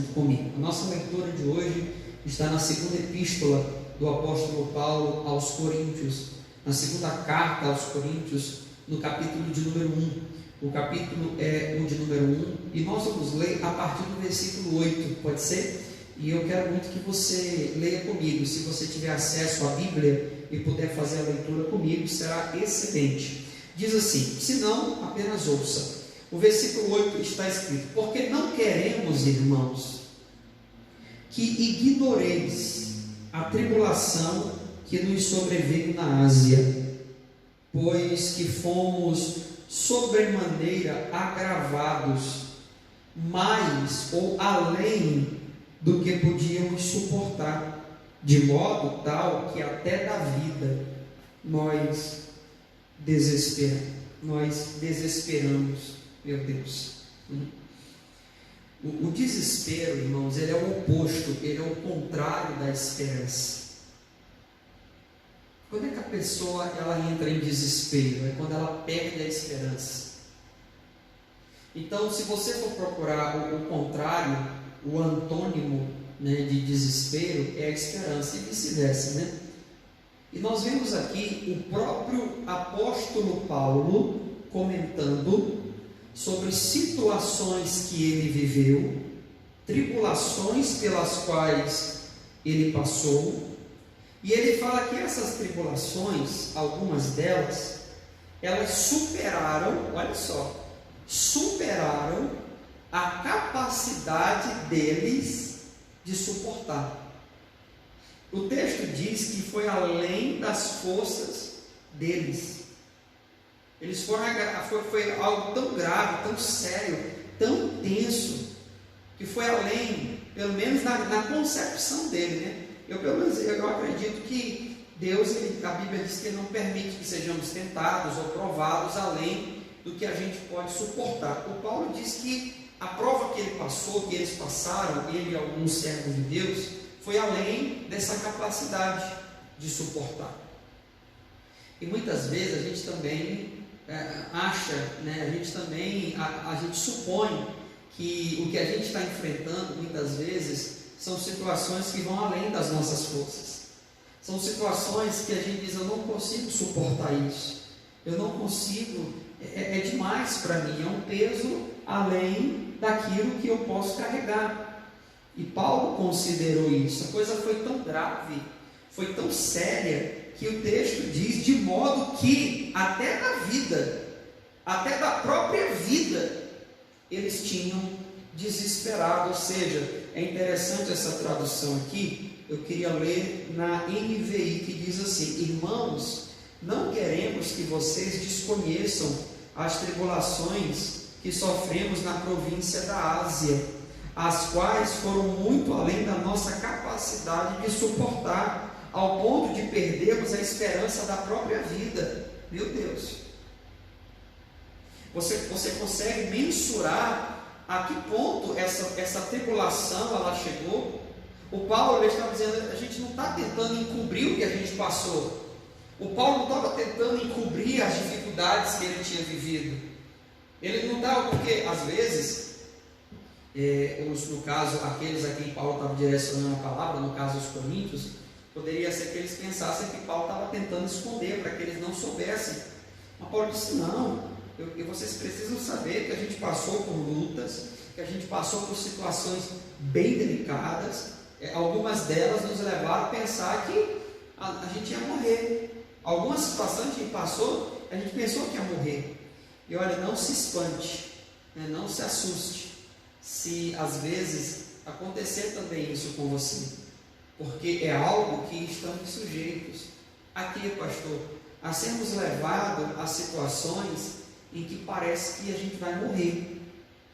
junto comigo. A nossa leitura de hoje está na segunda epístola do apóstolo Paulo aos Coríntios, na segunda carta aos Coríntios, no capítulo de número 1. O capítulo é o de número 1 e nós vamos ler a partir do versículo 8, pode ser? E eu quero muito que você leia comigo. Se você tiver acesso à Bíblia e puder fazer a leitura comigo, será excelente. Diz assim: se não, apenas ouça. O versículo 8 está escrito: porque não queremos, irmãos, que ignoreis a tribulação que nos sobreveio na Ásia, pois que fomos sobremaneira agravados, mais ou além do que podíamos suportar, de modo tal que até da vida nós desesperamos, meu Deus. O desespero, irmãos, ele é o oposto, ele é o contrário da esperança. Quando é que a pessoa ela entra em desespero? É quando ela perde a esperança. Então, se você for procurar o contrário, o antônimo, né, de desespero é a esperança, e vice-versa, né? E nós vemos aqui o próprio apóstolo Paulo comentando sobre situações que ele viveu, tribulações pelas quais ele passou, e ele fala que essas tribulações, algumas delas, elas superaram, olha só, superaram a capacidade deles de suportar. O texto diz que foi além das forças deles. Eles foram, foi algo tão grave, tão sério, tão tenso, que foi além, pelo menos na concepção dele, né? Eu acredito que Deus, a Bíblia diz que Ele não permite que sejamos tentados ou provados além do que a gente pode suportar. O Paulo diz que a prova que ele passou, que eles passaram, ele e alguns servos de Deus, foi além dessa capacidade de suportar. E muitas vezes a gente também acha, né, a gente supõe que o que a gente está enfrentando muitas vezes são situações que vão além das nossas forças. São situações que a gente diz: eu não consigo suportar isso, eu não consigo, é demais para mim, é um peso além daquilo que eu posso carregar. E Paulo considerou isso. A coisa foi tão grave, foi tão séria, que o texto diz: de modo que até da vida, até da própria vida, eles tinham desesperado. Ou seja, é interessante essa tradução aqui. Eu queria ler na NVI, que diz assim: irmãos, não queremos que vocês desconheçam as tribulações que sofremos na província da Ásia, as quais foram muito além da nossa capacidade de suportar, ao ponto de perdermos a esperança da própria vida. Meu Deus! Você consegue mensurar a que ponto essa tribulação ela chegou? O Paulo está dizendo: a gente não está tentando encobrir o que a gente passou. O Paulo não estava tentando encobrir as dificuldades que ele tinha vivido. Ele não estava, porque às vezes, no caso, aqueles a quem Paulo estava direcionando a palavra, no caso os coríntios, poderia ser que eles pensassem que Paulo estava tentando esconder, para que eles não soubessem. Mas Paulo disse: não, vocês precisam saber que a gente passou por lutas, que a gente passou por situações bem delicadas. Algumas delas nos levaram a pensar que a gente ia morrer. Algumas situações que a gente passou, a gente pensou que ia morrer. E olha, não se espante, né? Não se assuste se às vezes acontecer também isso com você, porque é algo que estamos sujeitos aqui, pastor, a sermos levados a situações em que parece que a gente vai morrer,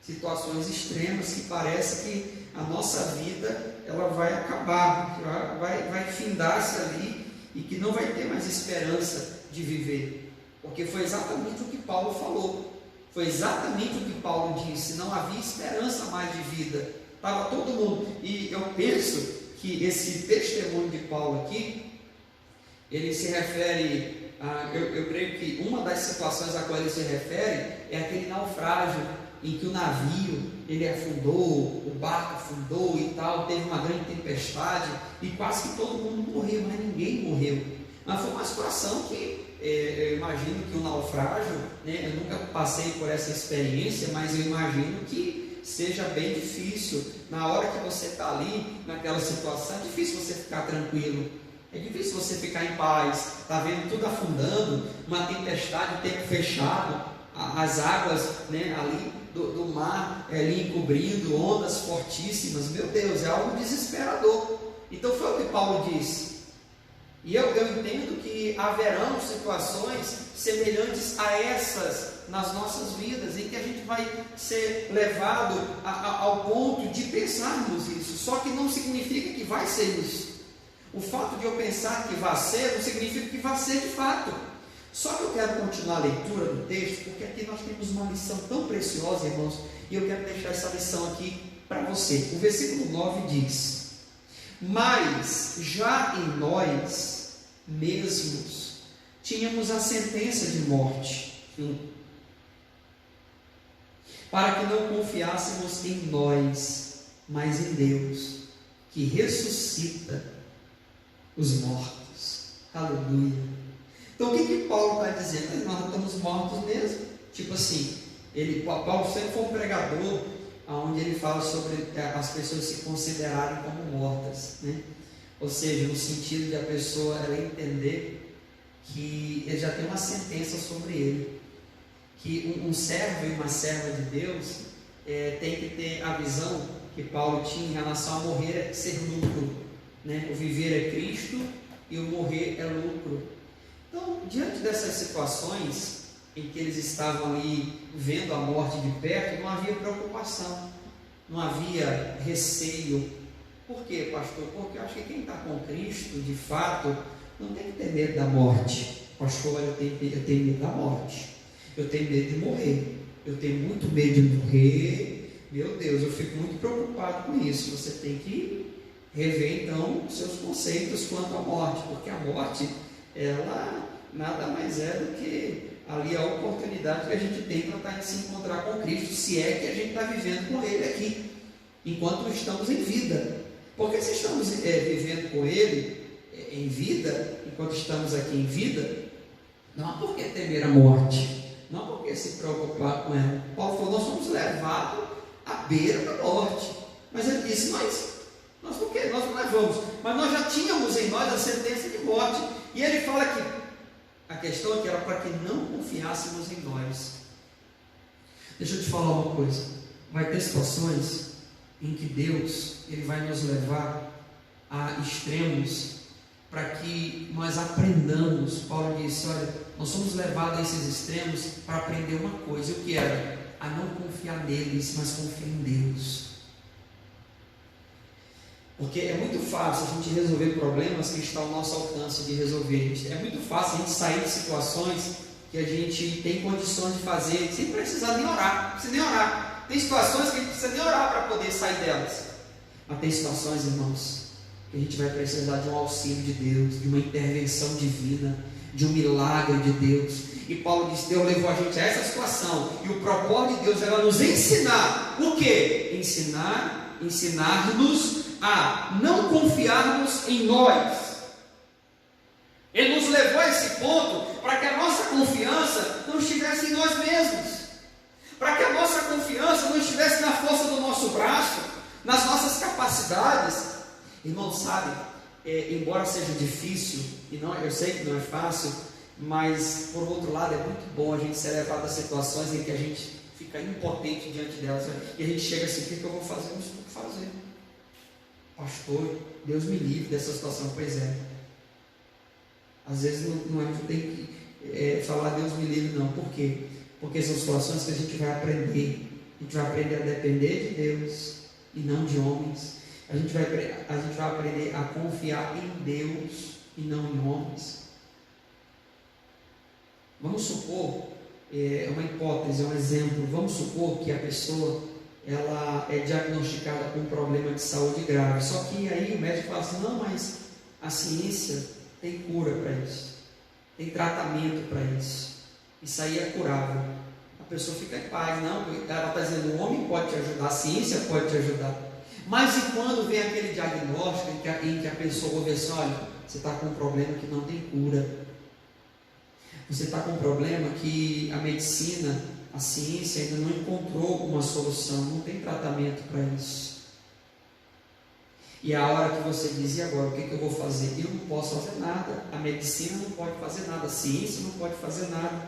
situações extremas que parece que a nossa vida ela vai acabar, vai findar-se ali e que não vai ter mais esperança de viver. Porque foi exatamente o que Paulo falou, foi exatamente o que Paulo disse: não havia esperança mais de vida, estava todo mundo. E eu penso que esse testemunho de Paulo aqui, ele se refere eu creio que uma das situações a qual ele se refere é aquele naufrágio em que o navio ele afundou, o barco afundou, teve uma grande tempestade e quase que todo mundo morreu, mas ninguém morreu. Mas foi uma situação que eu imagino que um naufrágio, né, eu nunca passei por essa experiência, mas eu imagino que seja bem difícil. Na hora que você está ali, naquela situação, é difícil você ficar tranquilo, é difícil você ficar em paz. Está vendo tudo afundando, uma tempestade, o tempo fechado, as águas, né, ali do mar ali encobrindo, ondas fortíssimas. Meu Deus, é algo desesperador. Então foi o que Paulo disse. E eu entendo que haverão situações semelhantes a essas nas nossas vidas, em que a gente vai ser levado ao ponto de pensarmos isso. Só que não significa que vai ser isso. O fato de eu pensar que vai ser, não significa que vai ser de fato. Só que eu quero continuar a leitura do texto, porque aqui nós temos uma lição tão preciosa, irmãos, e eu quero deixar essa lição aqui para você. O versículo 9 diz: mas já em nós mesmos tínhamos a sentença de morte, para que não confiássemos em nós, mas em Deus, que ressuscita os mortos. Aleluia. Então o que Paulo está dizendo? Nós estamos mortos mesmo. Tipo assim, Paulo sempre foi um pregador onde ele fala sobre as pessoas se considerarem como mortas, né? Ou seja, no sentido de a pessoa ela entender que ele já tem uma sentença sobre ele, que um servo e uma serva de Deus tem que ter a visão que Paulo tinha em relação a morrer é ser lucro, né? O viver é Cristo e o morrer é lucro. Então, diante dessas situações em que eles estavam ali vendo a morte de perto, não havia preocupação, não havia receio. Por quê, pastor? Porque eu acho que quem está com Cristo, de fato, não tem que ter medo da morte. Pastor, eu tenho medo da morte, eu tenho medo de morrer, eu tenho muito medo de morrer. Meu Deus, eu fico muito preocupado com isso. Você tem que rever então os seus conceitos quanto à morte, porque a morte, ela nada mais é do que ali a oportunidade que a gente tem para se encontrar com Cristo, se é que a gente está vivendo com Ele aqui, enquanto estamos em vida. Porque se estamos vivendo com Ele em vida, enquanto estamos aqui em vida, não há por que temer a morte, não há por que se preocupar com ela. Paulo falou: nós somos levados à beira da morte, mas ele disse: nós por quê? Nós não levamos, mas nós já tínhamos em nós a sentença de morte. E ele fala que a questão é que era para que não confiássemos em nós. Deixa eu te falar uma coisa: vai ter situações em que Deus ele vai nos levar a extremos para que nós aprendamos. Paulo disse: olha, nós somos levados a esses extremos para aprender uma coisa. O que era? A não confiar neles, mas confiar em Deus. Porque é muito fácil a gente resolver problemas que estão ao nosso alcance de resolver. É muito fácil a gente sair de situações que a gente tem condições de fazer sem precisar nem orar. Não precisa nem orar. Tem situações que a gente precisa nem orar para poder sair delas. Mas tem situações, irmãos, que a gente vai precisar de um auxílio de Deus, de uma intervenção divina, de um milagre de Deus. E Paulo disse: Deus levou a gente a essa situação, e o propósito de Deus era nos ensinar o quê? Ensinar-nos a não confiarmos em nós. Ele nos levou a esse ponto para que a nossa confiança não estivesse em nós mesmos, para que a nossa confiança não estivesse na força do nosso braço, nas nossas capacidades. Irmão, sabe, embora seja difícil, e não, eu sei que não é fácil, mas por outro lado é muito bom a gente ser levado a situações em que a gente fica impotente diante delas, e a gente chega assim: o que eu vou fazer? Não sei o que fazer. Pastor, Deus me livre dessa situação. Pois é, às vezes não a gente tem que falar Deus me livre, não. Por quê? Porque são situações que a gente vai aprender. A gente vai aprender a depender de Deus e não de homens. A gente vai aprender a confiar em Deus e não em homens. Vamos supor, uma hipótese, um exemplo. Vamos supor que a pessoa ela é diagnosticada com um problema de saúde grave. Só que aí o médico fala assim: não, mas a ciência tem cura para isso, tem tratamento para isso, isso aí é curável. A pessoa fica em paz. Não, ela está dizendo: o homem pode te ajudar, a ciência pode te ajudar, Mas e quando vem aquele diagnóstico em que a pessoa ouve assim: olha, você está com um problema que não tem cura, você está com um problema que a medicina, a ciência ainda não encontrou uma solução, não tem tratamento para isso. E a hora que você diz: e agora, o que eu vou fazer? Eu não posso fazer nada, a medicina não pode fazer nada, a ciência não pode fazer nada.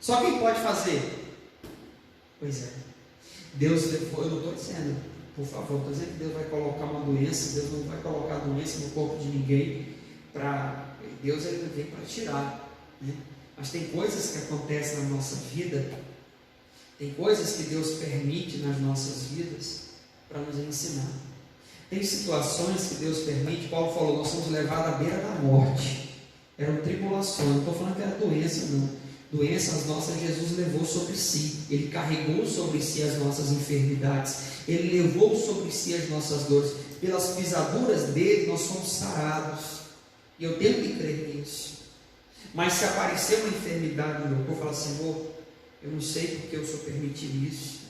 Só quem pode fazer? Pois é, Deus levou. Eu não estou dizendo, por favor, estou dizendo que Deus vai colocar uma doença. Deus não vai colocar doença no corpo de ninguém. Deus ele vem para tirar, né? Mas tem coisas que acontecem na nossa vida, tem coisas que Deus permite nas nossas vidas para nos ensinar. Tem situações que Deus permite. Paulo falou: nós somos levados à beira da morte. Eram tribulações, não estou falando que era doença, não. Doenças nossas Jesus levou sobre si. Ele carregou sobre si as nossas enfermidades. Ele levou sobre si as nossas dores. Pelas pisaduras dele nós somos sarados. E eu tenho que crer nisso. Mas se aparecer uma enfermidade no meu corpo, eu falo: Senhor, eu não sei porque o Senhor permitiu isso,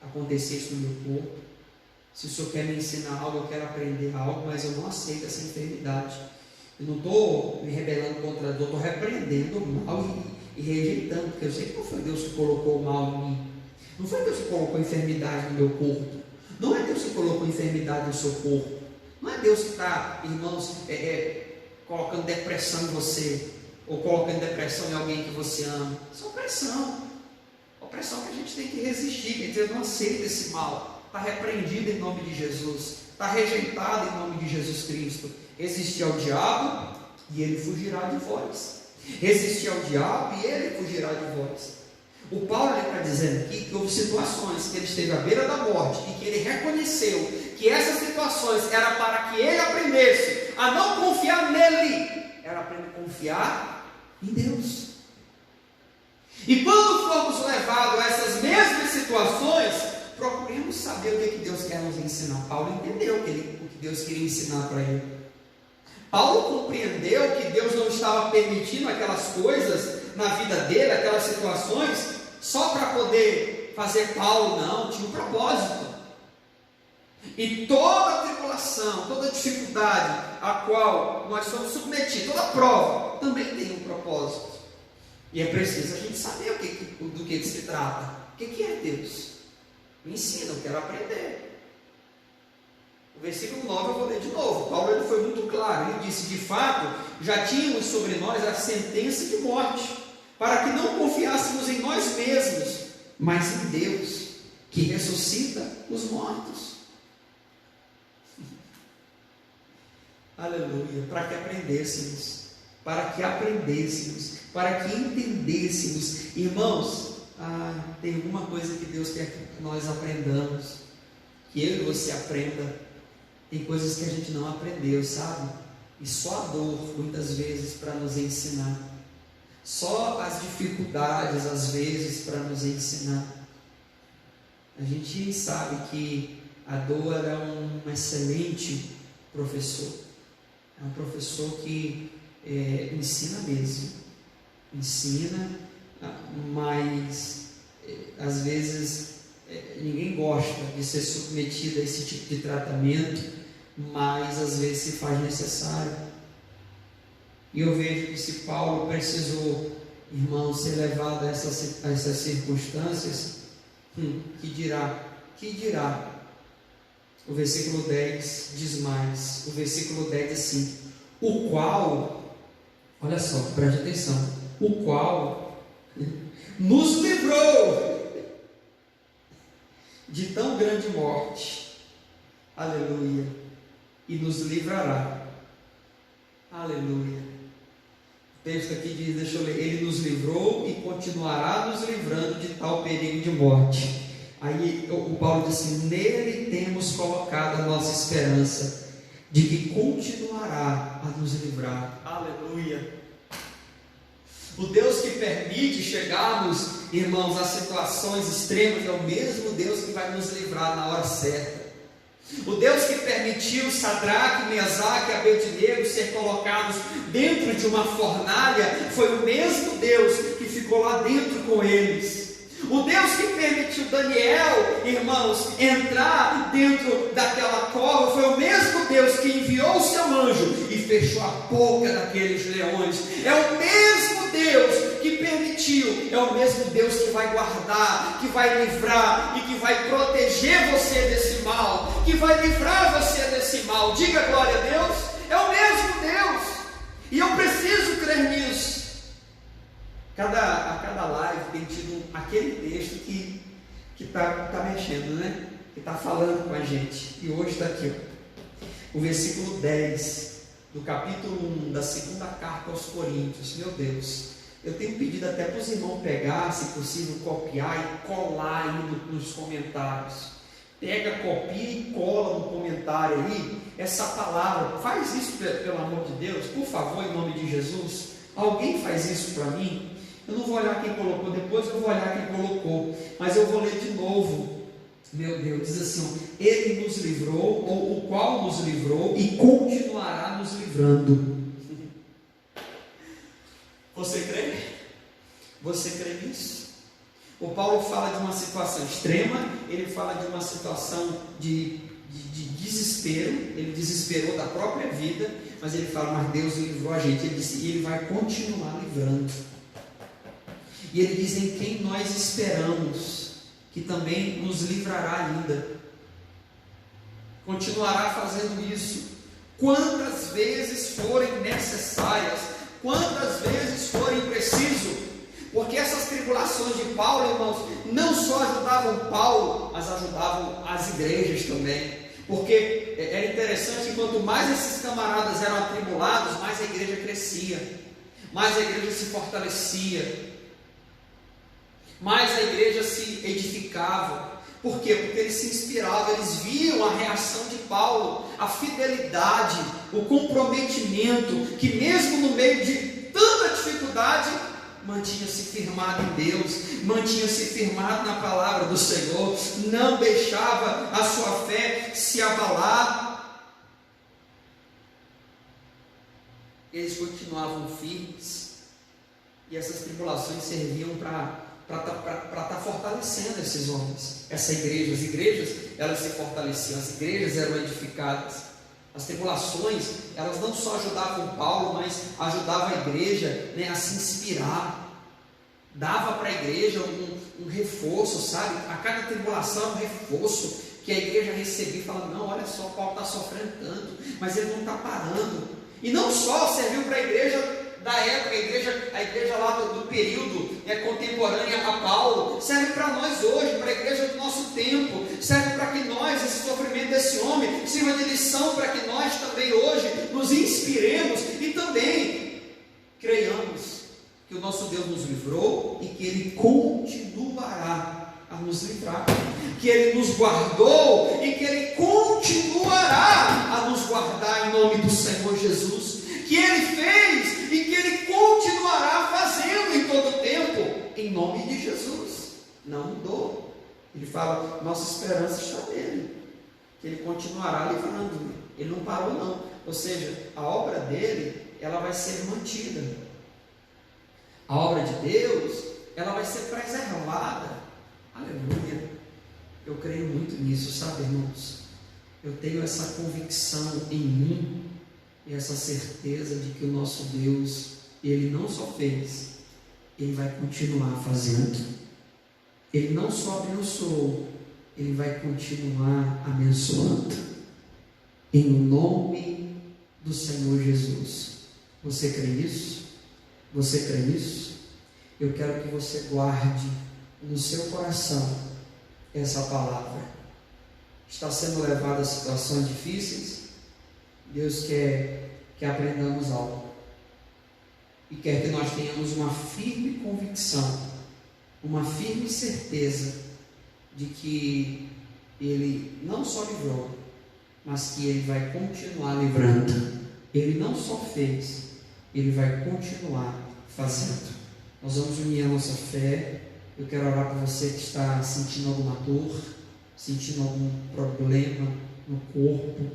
acontecer isso no meu corpo. Se o Senhor quer me ensinar algo, eu quero aprender algo, mas eu não aceito essa enfermidade. Eu não estou me rebelando contra Deus, eu estou repreendendo o mal e rejeitando, porque eu sei que não foi Deus que colocou o mal em mim. Não foi Deus que colocou enfermidade no meu corpo. Não é Deus que colocou enfermidade no seu corpo. Não é Deus que está, irmãos, colocando depressão em você, ou colocando depressão em alguém que você ama. Isso é opressão. Opressão que a gente tem que resistir. Quer dizer, eu não aceito esse mal. Está repreendido em nome de Jesus. Está rejeitado em nome de Jesus Cristo. Resistir ao diabo e ele fugirá de vós. Resistir ao diabo e ele fugirá de vós. O Paulo está dizendo aqui que houve situações que ele esteve à beira da morte e que ele reconheceu que essas situações eram para que ele aprendesse a não confiar nele, era aprender a confiar em Deus. E quando formos levados a essas mesmas situações, procuremos saber o que Deus quer nos ensinar. Paulo entendeu o que Deus queria ensinar para ele. Paulo compreendeu que Deus não estava permitindo aquelas coisas na vida dele, aquelas situações, só para poder fazer Paulo, não, tinha um propósito. E toda tribulação, toda dificuldade a qual nós somos submetidos, toda prova, também tem um propósito. E é preciso a gente saber do que se trata. O que é Deus? Me ensina, eu quero aprender. O versículo 9 eu vou ler de novo. Paulo ele foi muito claro. Ele disse: de fato, já tínhamos sobre nós a sentença de morte, para que não confiássemos em nós mesmos, mas em Deus, que ressuscita os mortos. Aleluia. Para que aprendêssemos, para que entendêssemos. Irmãos, tem alguma coisa que Deus quer que nós aprendamos, que eu e você aprenda. Tem coisas que a gente não aprendeu, sabe? E só a dor, muitas vezes, para nos ensinar. Só as dificuldades, às vezes, para nos ensinar. A gente sabe que a dor é um excelente professor. É um professor que ensina mesmo. Ensina, mas às vezes ninguém gosta de ser submetido a esse tipo de tratamento, mas às vezes se faz necessário. E eu vejo que se Paulo precisou, irmão, ser levado a essas circunstâncias, que dirá? O versículo 10 diz mais. O versículo 10 diz assim: o qual, olha só, preste atenção, o qual nos livrou de tão grande morte, aleluia, e nos livrará, aleluia. O texto aqui diz, deixa eu ler: ele nos livrou e continuará nos livrando de tal perigo de morte. Aí o Paulo diz assim: nele temos colocado a nossa esperança, de que continuará a nos livrar, aleluia. O Deus que permite chegarmos, irmãos, a situações extremas é o mesmo Deus que vai nos livrar na hora certa. O Deus que permitiu Sadraque, Mesaque e Abednego ser colocados dentro de uma fornalha foi o mesmo Deus que ficou lá dentro com eles. O Deus que permitiu Daniel, irmãos, entrar dentro daquela cova, foi o mesmo Deus que enviou o seu anjo e fechou a boca daqueles leões. É o mesmo Deus que permitiu, é o mesmo Deus que vai guardar, que vai livrar e que vai proteger você desse mal, que vai livrar você desse mal. Diga glória a Deus. É o mesmo Deus, e eu preciso crer nisso. A cada live tem tido aquele texto que está mexendo, né? Que está falando com a gente. E hoje está aqui, ó, o versículo 10 do capítulo 1 da segunda carta aos Coríntios. Meu Deus, eu tenho pedido até para os irmãos pegar, se possível, copiar e colar aí nos comentários. Pega, copia e cola no comentário aí essa palavra. Faz isso pelo amor de Deus, por favor, em nome de Jesus. Alguém faz isso para mim? Eu não vou olhar quem colocou, depois eu vou olhar quem colocou, mas eu vou ler de novo. Meu Deus, diz assim: Ele nos livrou, ou o qual nos livrou e continuará nos livrando. Você crê? Você crê nisso? O Paulo fala de uma situação extrema, ele fala de uma situação de desespero, ele desesperou da própria vida, mas ele fala, mas Deus livrou a gente. Ele disse, e ele vai continuar livrando. E ele diz, em quem nós esperamos, que também nos livrará ainda, continuará fazendo isso, quantas vezes forem necessárias, quantas vezes forem preciso, porque essas tribulações de Paulo, irmãos, não só ajudavam Paulo, mas ajudavam as igrejas também, porque era interessante, quanto mais esses camaradas eram atribulados, mais a igreja crescia, mais a igreja se fortalecia, mais a igreja se edificava. Por quê? Porque eles se inspiravam, eles viam a reação de Paulo, a fidelidade, o comprometimento, que mesmo no meio de tanta dificuldade, mantinha-se firmado em Deus, mantinha-se firmado na palavra do Senhor, não deixava a sua fé se abalar. Eles continuavam firmes, e essas tribulações serviam para estar fortalecendo esses homens, essa igreja. As igrejas, elas se fortaleciam, as igrejas eram edificadas. As tribulações, elas não só ajudavam Paulo, mas ajudavam a igreja, né, a se inspirar, dava para a igreja um reforço, sabe? A cada tribulação um reforço que a igreja recebia, falando, não, olha só, Paulo está sofrendo tanto, mas ele não está parando. E não só serviu para a igreja da época, a igreja lá do período contemporânea a Paulo, serve para nós hoje, para a igreja do nosso tempo, serve para que nós, esse sofrimento desse homem, sirva de lição para que nós também hoje nos inspiremos e também creiamos que o nosso Deus nos livrou e que Ele continuará a nos livrar, que Ele nos guardou e que Ele continuará a nos guardar em nome do Senhor Jesus, que Ele fez e que Ele continuará fazendo em todo o tempo, em nome de Jesus. Não mudou. Ele fala, nossa esperança está nele, que Ele continuará livrando. Ele não parou não, ou seja, a obra dele, ela vai ser mantida, a obra de Deus, ela vai ser preservada. Aleluia. Eu creio muito nisso, sabe, irmãos? Eu tenho essa convicção em mim e essa certeza de que o nosso Deus, Ele não só fez, Ele vai continuar fazendo. Ele não só abençoou, Ele vai continuar abençoando. Em nome do Senhor Jesus. Você crê nisso? Você crê nisso? Eu quero que você guarde no seu coração essa palavra. Está sendo levado a situações difíceis? Deus quer que aprendamos algo e quer que nós tenhamos uma firme convicção, uma firme certeza de que Ele não só livrou, mas que Ele vai continuar livrando. Ele não só fez, Ele vai continuar fazendo. Nós vamos unir a nossa fé. Eu quero orar por você que está sentindo alguma dor, sentindo algum problema no corpo,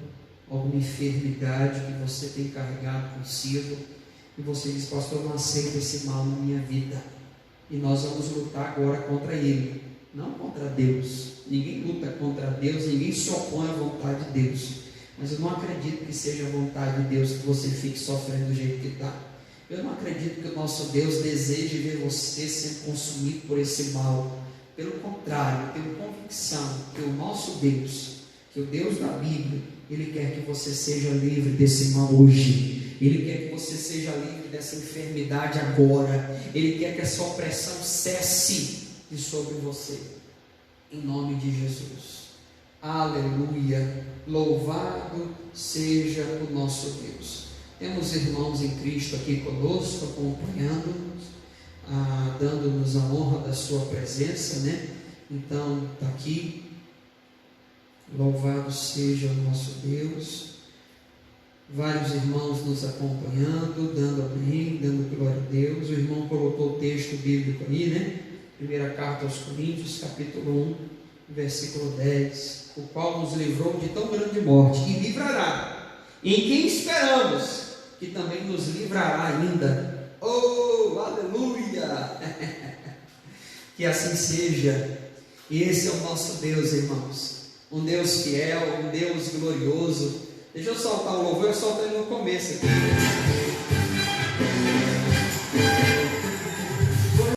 alguma enfermidade que você tem carregado consigo, e você diz, pastor, eu não aceito esse mal na minha vida. E nós vamos lutar agora contra ele, não contra Deus. Ninguém luta contra Deus, ninguém se opõe à vontade de Deus. Mas eu não acredito que seja a vontade de Deus que você fique sofrendo do jeito que está. Eu não acredito que o nosso Deus deseje ver você sendo consumido por esse mal. Pelo contrário, eu tenho convicção que o nosso Deus, que o Deus da Bíblia, Ele quer que você seja livre desse mal hoje. Ele quer que você seja livre dessa enfermidade agora. Ele quer que essa opressão cesse de sobre você. Em nome de Jesus. Aleluia. Louvado seja o nosso Deus. Temos irmãos em Cristo aqui conosco, acompanhando-nos, dando-nos a honra da sua presença, né? Então, está aqui. Louvado seja o nosso Deus. Vários irmãos nos acompanhando, dando amém, dando glória a Deus. O irmão colocou o texto bíblico aí, né? Primeira carta aos Coríntios, capítulo 1, versículo 10. O qual nos livrou de tão grande morte e livrará, em quem esperamos, que também nos livrará ainda. Oh, aleluia! Que assim seja. Esse é o nosso Deus, irmãos. Um Deus fiel, um Deus glorioso. Deixa eu soltar o louvor, eu solto ele no começo aqui.